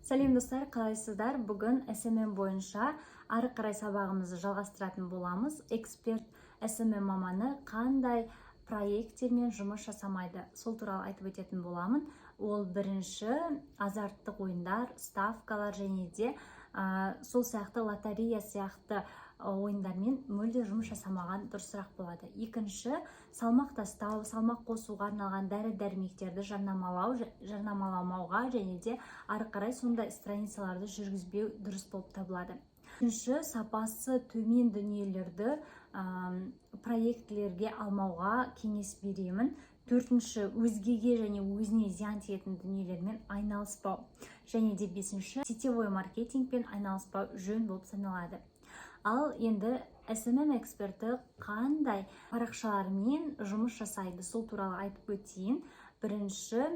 Сәлем достар, қалайсыздар? Бүгін SMM бойынша ары қарай сабағымызды жалғастыратын боламыз. Эксперт SMM маманы қандай проекттермен жұмыс жасамайды, сол туралы айтып өтетін боламын. Ол бірінші азарттық ойындар, ставкалар және де сол сияқты лотерея сияқты ойындармен мүлде жұмыс жасамаған дұрысырақ болады. Екінші, салмақ тастау, салмақ қосуға арналған дәрі-дәрмектерді жарнамаламауға және де ары қарай сондай страницаларды жүргізбеу дұрыс болып табылады. Үшінші, сапасы төмен дүниелерді проектілерге алмауға кеңес беремін. Төртінші, өзгеге және өзіне зиян тиетін дүниелермен айналыспау. Және де бесінші, сетевой маркетингпен айналыспау жөн болып саналады. Ал енді SMM эксперті қандай парақшалармен жұмыс жасайды, сол туралы айтып өтейін. Бірінші,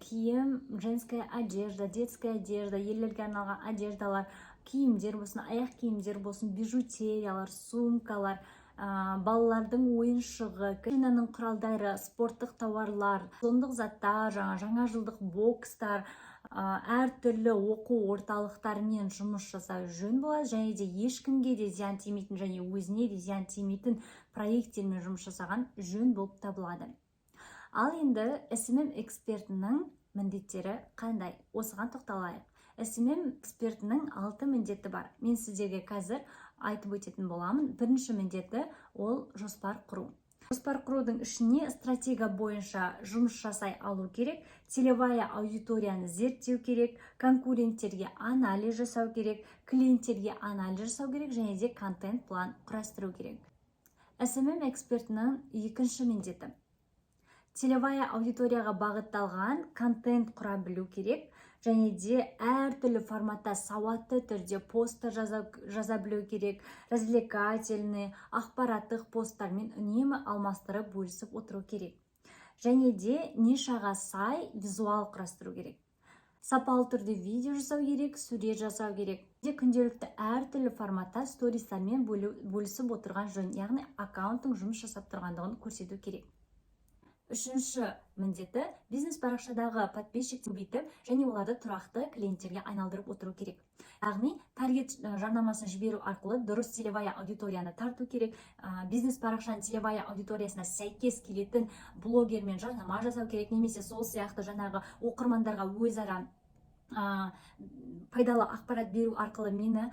киім, женская одежда, детская одежда, ерлерге арналған одеждалар, киімдер болсын, аяқ киімдер болсын, бижутериялар, сумкалар, балалардың ойыншығы, машинаның құралдары, спорттық тауарлар, сондық заттар, жаңа жылдық бокстар, әртүрлі оқу орталықтарымен жұмыс жасау жөн болады, және де ешкімге де зиян тимейтін және өзіне де зиян тимейтін проекттермен жұмыс жасаған жөн болып табылады. Ал енді SMM экспертінің міндеттері қандай? Осыған тоқталайық. SMM экспертінің 6 міндеті бар. Мен сіздерге қазір айтып өтетін боламын. Бірінші міндеті ол жоспар құру. Жоспар құрудың ішіне стратегия бойынша жұмыс жасай алу керек, целевая аудиторияны зерттеу керек, конкуренттерге анализ жасау керек, клиенттерге анализ жасау керек және де контент план құрастыру керек. SMM экспертінің екінші міндеті. Целевая аудиторияға бағытталған контент құра білу керек, және де әртүрлі форматта сауатты түрде посттар жаза білу керек, развлекательный, ақпараттық посттармен үнемі алмастырып бөлісіп отыру керек. Және де нишаға сай визуал құрастыру керек. Сапалы түрде видео жасау керек, сурет жасау керек. Күнделікті әртүрлі форматта стористармен бөлісіп отырған жөн, яғни аккаунттың жұмыс жасап тұрғандығын көрсету керек. Үшінші міндеті бизнес парақшадағы подписчикті көбейтіп және оларды тұрақты клиенттерге айналдырып отыру керек. Яғни таргет жарнамасын жіберу арқылы дұрыс целевая аудиторияны тарту керек. Бизнес парақшаның целевая аудиториясына сәйкес келетін блогермен жарнама жасау керек, немесе сол сияқты жаңағы оқырмандарға өзара пайдалы ақпарат беру арқылы мені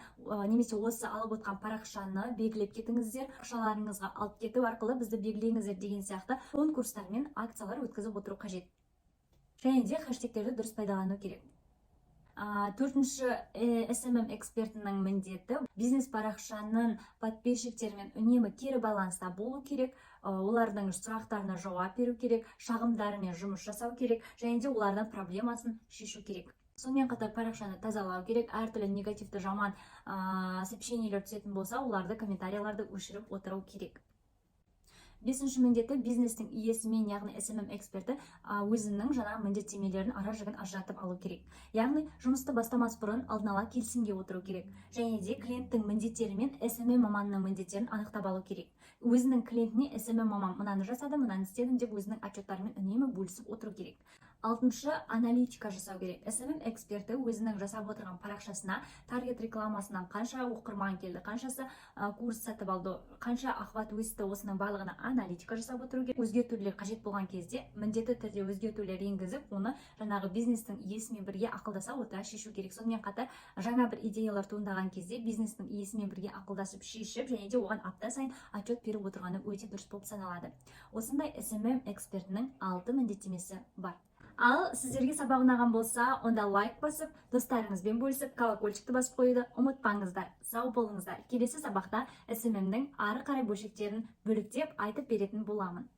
немесе осы алып отқан парақшаны белгілеп кетіңіздер, парақшаларыңызға алып кету арқылы бізді белгілеңіздер деген сияқты конкурстар мен акциялар өткізіп отыру қажет. Және де хэштегтерді дұрыс пайдалану керек. Төртінші, SMM экспертінің міндеті бизнес парақшаның подписчиктерімен үнемі кері байланыста болу керек, олардың сұрақтарына жауап беру керек, шағымдарымен жұмыс жасау керек және де олардың проблемасын шешу керек. Сонымен қатар парақшаны тазалау керек, әртүрлі негативті жаман сообщениелер түсетін болса, оларды комментарияларды өшіріп отыру керек. Бесінші міндеті бизнестің иесімен, яғни SMM эксперті өзінің жаңа міндеттемелерін ара-жігін ажыратып алу керек. Яғни жұмысты бастамас бұрын алдын ала келісімге отыру керек. Және де клиенттің міндеттері мен SMM маманының міндеттерін анықтап алу керек. Өзінің клиентіне SMM маман мынаны жасады, мынаны істедім деп өзінің отчеттарымен үнемі бөлісіп отыру керек. Алтыншы, аналитика жасау керек. SMM эксперті өзінің жасап отырған парақшасына таргет рекламасынан қанша оқырман келді, қаншасы курс сатып алды, қанша охват өсті, осының барлығына аналитика жасап отыру керек. Өзгертулер қажет болған кезде міндетті түрде өзгертулер енгізіп, оны жаңағы бизнестің иесімен бірге ақылдаса отыра шешу керек. Сонымен қатар жаңа бір идеялар туындаған кезде бизнестің иесімен бірге ақылдасып шешіп, және де оған апта сайын отчет беріп отырғаны өте дұрыс болып саналады. Осындай SMM экспертінің 6 міндеттемесі бар. Ал сіздерге сабақ ұнаған болса, онда лайк басып, достарыңызбен бөлісіп, колокольчикті басып қоюды ұмытпаңыздар. Сау болыңыздар. Келесі сабақта SMM-нің ары қарай бөлшектерін бөліктеп айтып беретін боламын.